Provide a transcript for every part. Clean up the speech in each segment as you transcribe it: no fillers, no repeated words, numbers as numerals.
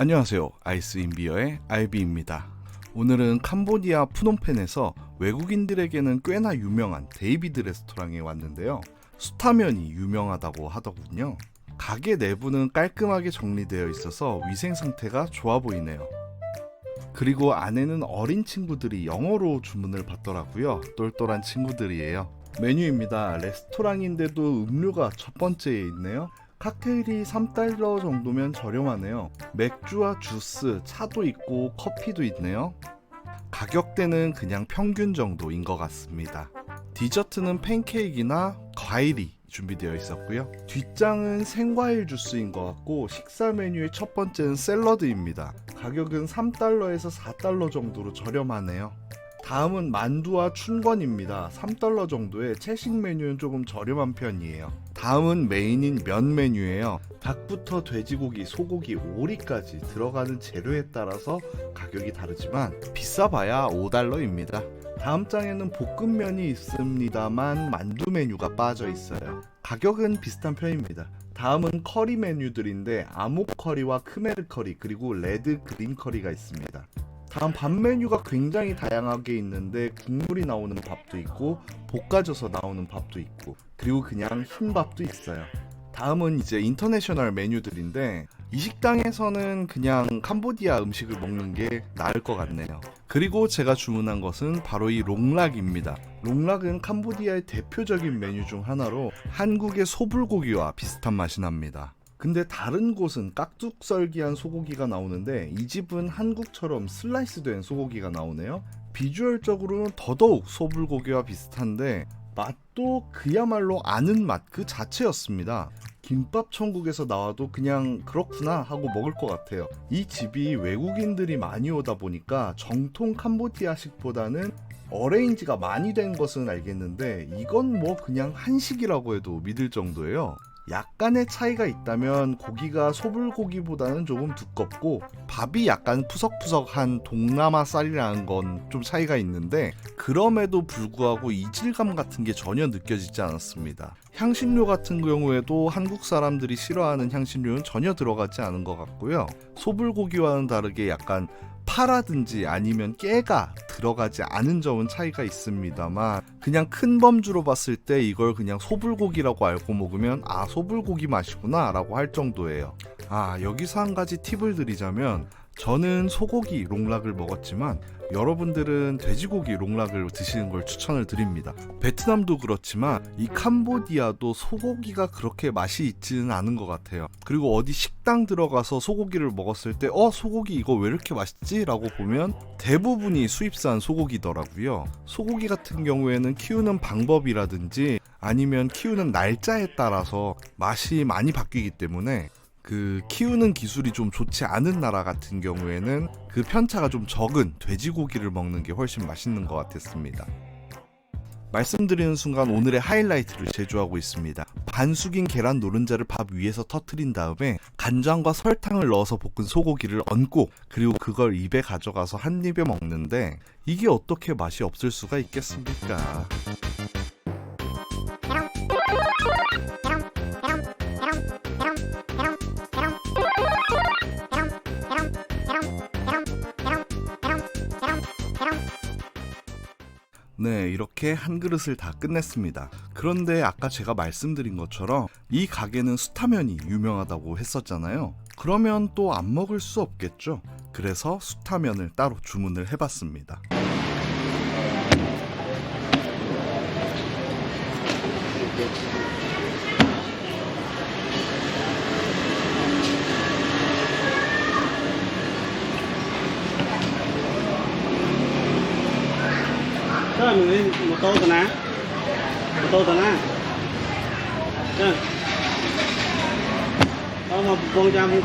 안녕하세요. 아이스인비어의 알비입니다. 오늘은 캄보디아 푸놈펜에서 외국인들에게는 꽤나 유명한 데이비드 레스토랑에 왔는데요. 수타면이 유명하다고 하더군요. 가게 내부는 깔끔하게 정리되어 있어서 위생 상태가 좋아 보이네요. 그리고 안에는 어린 친구들이 영어로 주문을 받더라고요. 똘똘한 친구들이에요. 메뉴입니다. 레스토랑인데도 음료가 첫 번째에 있네요. 칵테일이 3달러 정도면 저렴하네요. 맥주와 주스, 차도 있고 커피도 있네요. 가격대는 그냥 평균 정도인 것 같습니다. 디저트는 팬케이크나 과일이 준비되어 있었고요. 뒷장은 생과일 주스인 것 같고 식사 메뉴의 첫 번째는 샐러드입니다. 가격은 3달러에서 4달러 정도로 저렴하네요. 다음은 만두와 춘권입니다. 3달러 정도에 채식 메뉴는 조금 저렴한 편이에요. 다음은 메인인 면 메뉴예요. 닭부터 돼지고기, 소고기, 오리까지 들어가는 재료에 따라서 가격이 다르지만 비싸봐야 5달러입니다. 다음 장에는 볶음면이 있습니다만 만두 메뉴가 빠져 있어요. 가격은 비슷한 편입니다. 다음은 커리 메뉴들인데 아목 커리와 크메르 커리 그리고 레드 그린 커리가 있습니다. 다음 밥 메뉴가 굉장히 다양하게 있는데 국물이 나오는 밥도 있고 볶아져서 나오는 밥도 있고 그리고 그냥 흰 밥도 있어요. 다음은 이제 인터내셔널 메뉴들인데 이 식당에서는 그냥 캄보디아 음식을 먹는 게 나을 것 같네요. 그리고 제가 주문한 것은 바로 이 롱락입니다. 롱락은 캄보디아의 대표적인 메뉴 중 하나로 한국의 소불고기와 비슷한 맛이 납니다. 근데 다른 곳은 깍둑썰기한 소고기가 나오는데 이 집은 한국처럼 슬라이스 된 소고기가 나오네요. 비주얼적으로는 더더욱 소불고기와 비슷한데 맛도 그야말로 아는 맛 그 자체였습니다. 김밥 천국에서 나와도 그냥 그렇구나 하고 먹을 것 같아요. 이 집이 외국인들이 많이 오다 보니까 정통 캄보디아식보다는 어레인지가 많이 된 것은 알겠는데 이건 뭐 그냥 한식이라고 해도 믿을 정도예요. 약간의 차이가 있다면 고기가 소불고기보다는 조금 두껍고 밥이 약간 푸석푸석한 동남아 쌀이라는 건 좀 차이가 있는데 그럼에도 불구하고 이질감 같은 게 전혀 느껴지지 않았습니다. 향신료 같은 경우에도 한국 사람들이 싫어하는 향신료는 전혀 들어가지 않은 것 같고요. 소불고기와는 다르게 약간 파라든지 아니면 깨가 들어가지 않은 점은 차이가 있습니다만 그냥 큰 범주로 봤을 때 이걸 그냥 소불고기라고 알고 먹으면 아 소불고기 맛이구나 라고 할 정도예요. 여기서 한 가지 팁을 드리자면 저는 소고기 롱락을 먹었지만 여러분들은 돼지고기 롱락을 드시는 걸 추천을 드립니다. 베트남도 그렇지만 이 캄보디아도 소고기가 그렇게 맛이 있지는 않은 것 같아요. 그리고 어디 식당 들어가서 소고기를 먹었을 때 소고기 이거 왜 이렇게 맛있지? 라고 보면 대부분이 수입산 소고기더라고요. 소고기 같은 경우에는 키우는 방법이라든지 아니면 키우는 날짜에 따라서 맛이 많이 바뀌기 때문에 그 키우는 기술이 좀 좋지 않은 나라 같은 경우에는 그 편차가 좀 적은 돼지고기를 먹는 게 훨씬 맛있는 것 같았습니다. 말씀드리는 순간 오늘의 하이라이트를 제조하고 있습니다. 반 숙인 계란 노른자를 밥 위에서 터트린 다음에 간장과 설탕을 넣어서 볶은 소고기를 얹고 그리고 그걸 입에 가져가서 한 입에 먹는데 이게 어떻게 맛이 없을 수가 있겠습니까? 네, 이렇게 한 그릇을 다 끝냈습니다. 그런데 아까 제가 말씀드린 것처럼 이 가게는 수타면이 유명하다고 했었잖아요. 그러면 또 안 먹을 수 없겠죠. 그래서 수타면을 따로 주문을 해봤습니다. mình một tô tờ ná đó mà con trăm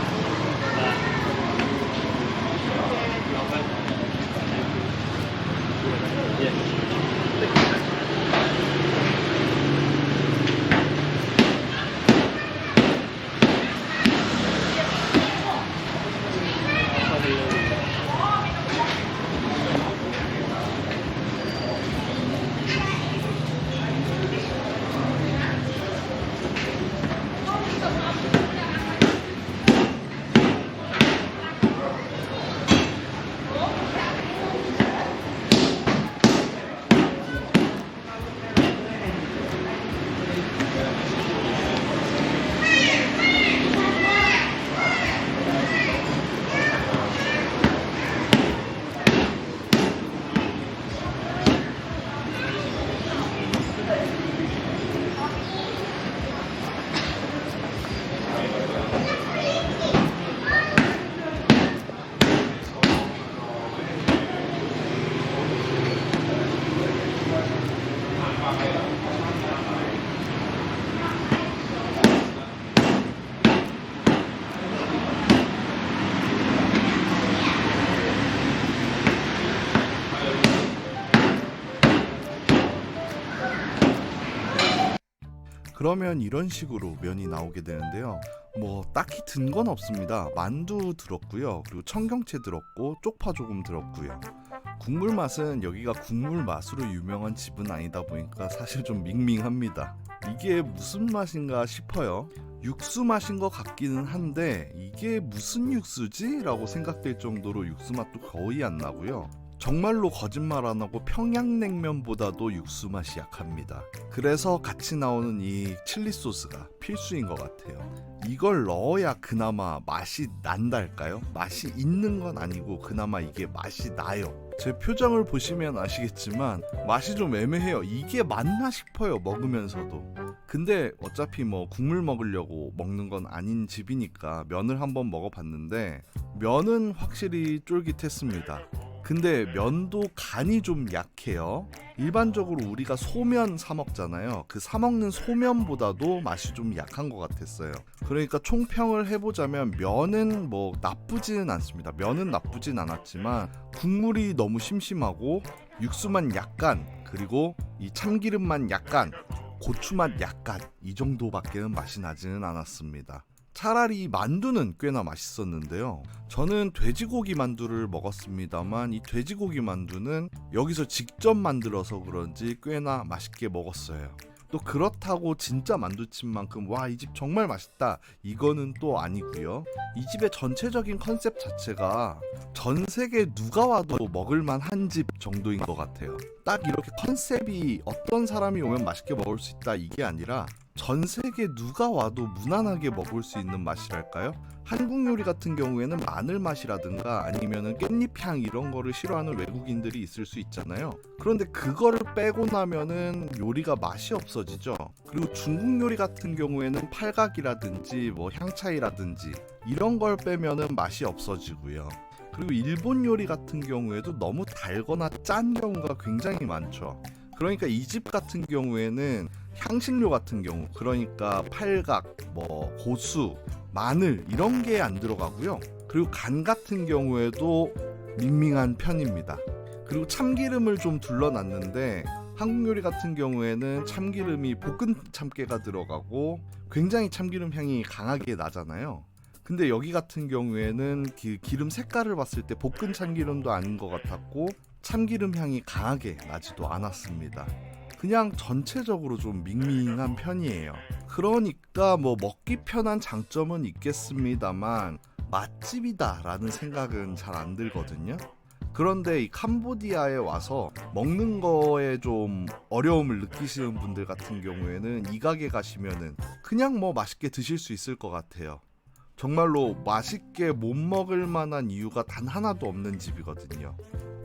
그러면 이런 식으로 면이 나오게 되는데요. 뭐 딱히 든 건 없습니다. 만두 들었고요. 그리고 청경채 들었고 쪽파 조금 들었고요. 국물 맛은 여기가 국물 맛으로 유명한 집은 아니다 보니까 사실 좀 밍밍합니다. 이게 무슨 맛인가 싶어요. 육수 맛인 것 같기는 한데 이게 무슨 육수지? 라고 생각될 정도로 육수 맛도 거의 안 나고요. 정말로 거짓말 안 하고 평양냉면보다도 육수 맛이 약합니다. 그래서 같이 나오는 이 칠리 소스가 필수인 것 같아요. 이걸 넣어야 그나마 맛이 난달까요? 맛이 있는 건 아니고 그나마 이게 맛이 나요. 제 표정을 보시면 아시겠지만 맛이 좀 애매해요. 이게 맞나 싶어요, 먹으면서도. 근데 어차피 뭐 국물 먹으려고 먹는 건 아닌 집이니까 면을 한번 먹어봤는데 면은 확실히 쫄깃했습니다. 근데 면도 간이 좀 약해요. 일반적으로 우리가 소면 사 먹잖아요. 그 사 먹는 소면보다도 맛이 좀 약한 것 같았어요. 그러니까 총평을 해보자면 면은 뭐 나쁘지는 않습니다. 면은 나쁘진 않았지만 국물이 너무 심심하고 육수만 약간, 그리고 이 참기름만 약간, 고추맛 약간, 이 정도밖에는 맛이 나지는 않았습니다. 차라리 만두는 꽤나 맛있었는데요. 저는 돼지고기 만두를 먹었습니다만 이 돼지고기 만두는 여기서 직접 만들어서 그런지 꽤나 맛있게 먹었어요. 또 그렇다고 진짜 만두집만큼 와, 이 집 정말 맛있다, 이거는 또 아니고요. 이 집의 전체적인 컨셉 자체가 전 세계 누가 와도 먹을만 한 집 정도인 것 같아요. 딱 이렇게 컨셉이 어떤 사람이 오면 맛있게 먹을 수 있다, 이게 아니라 전 세계 누가 와도 무난하게 먹을 수 있는 맛이랄까요? 한국 요리 같은 경우에는 마늘 맛이라든가 아니면은 깻잎 향 이런 거를 싫어하는 외국인들이 있을 수 있잖아요. 그런데 그거를 빼고 나면은 요리가 맛이 없어지죠. 그리고 중국 요리 같은 경우에는 팔각이라든지 뭐 향차이라든지 이런 걸 빼면은 맛이 없어지고요. 그리고 일본 요리 같은 경우에도 너무 달거나 짠 경우가 굉장히 많죠. 그러니까 이 집 같은 경우에는 향신료 같은 경우, 그러니까 팔각, 뭐 고수, 마늘 이런 게 안 들어가고요. 그리고 간 같은 경우에도 밍밍한 편입니다. 그리고 참기름을 좀 둘러놨는데 한국 요리 같은 경우에는 참기름이 볶은 참깨가 들어가고 굉장히 참기름 향이 강하게 나잖아요. 근데 여기 같은 경우에는 그 기름 색깔을 봤을 때 볶은 참기름도 아닌 것 같았고 참기름 향이 강하게 나지도 않았습니다. 그냥 전체적으로 좀 밍밍한 편이에요. 그러니까 뭐 먹기 편한 장점은 있겠습니다만 맛집이다 라는 생각은 잘 안 들거든요. 그런데 이 캄보디아에 와서 먹는 거에 좀 어려움을 느끼시는 분들 같은 경우에는 이 가게 가시면은 그냥 뭐 맛있게 드실 수 있을 것 같아요. 정말로 맛있게 못 먹을 만한 이유가 단 하나도 없는 집이거든요.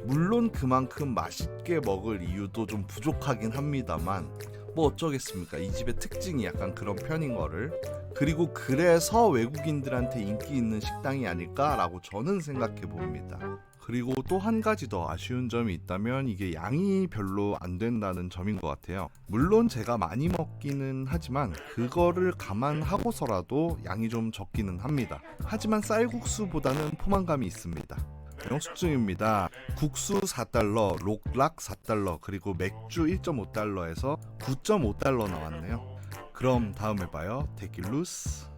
물론 그만큼 맛있게 먹을 이유도 좀 부족하긴 합니다만 뭐 어쩌겠습니까. 이 집의 특징이 약간 그런 편인 거를. 그리고 그래서 외국인들한테 인기 있는 식당이 아닐까라고 저는 생각해 봅니다. 그리고 또 한 가지 더 아쉬운 점이 있다면 이게 양이 별로 안 된다는 점인 것 같아요. 물론 제가 많이 먹기는 하지만 그거를 감안하고서라도 양이 좀 적기는 합니다. 하지만 쌀국수보다는 포만감이 있습니다. 영수 증입니다. 국수 4달러, 록락 4달러, 그리고 맥주 1.5달러에서 9.5달러 나왔네요. 그럼 다음에 봐요. 테킬루스.